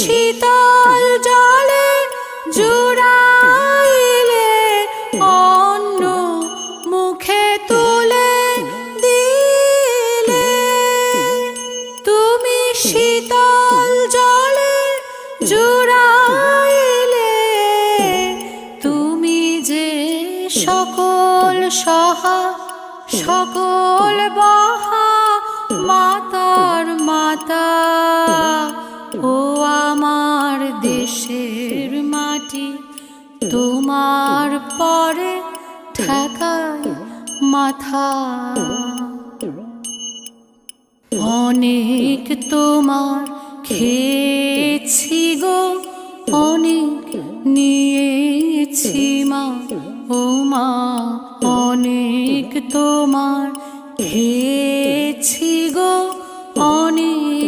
শীতল জলে জুড়াইলে অন্য মুখে তুলে দিলে। তুমি শীতল জলে জুড়াইলে তুমি যে সকল সহা সকল বহা মাতার মাতা। ও আমার দেশের মাটি তোমার পরে ঠেকায় মাথা। অনেক তোমার খেয়েছি গো, অনেক নিয়েছি মা। ও মা অনেক তোমার খেয়েছি গো, অনেক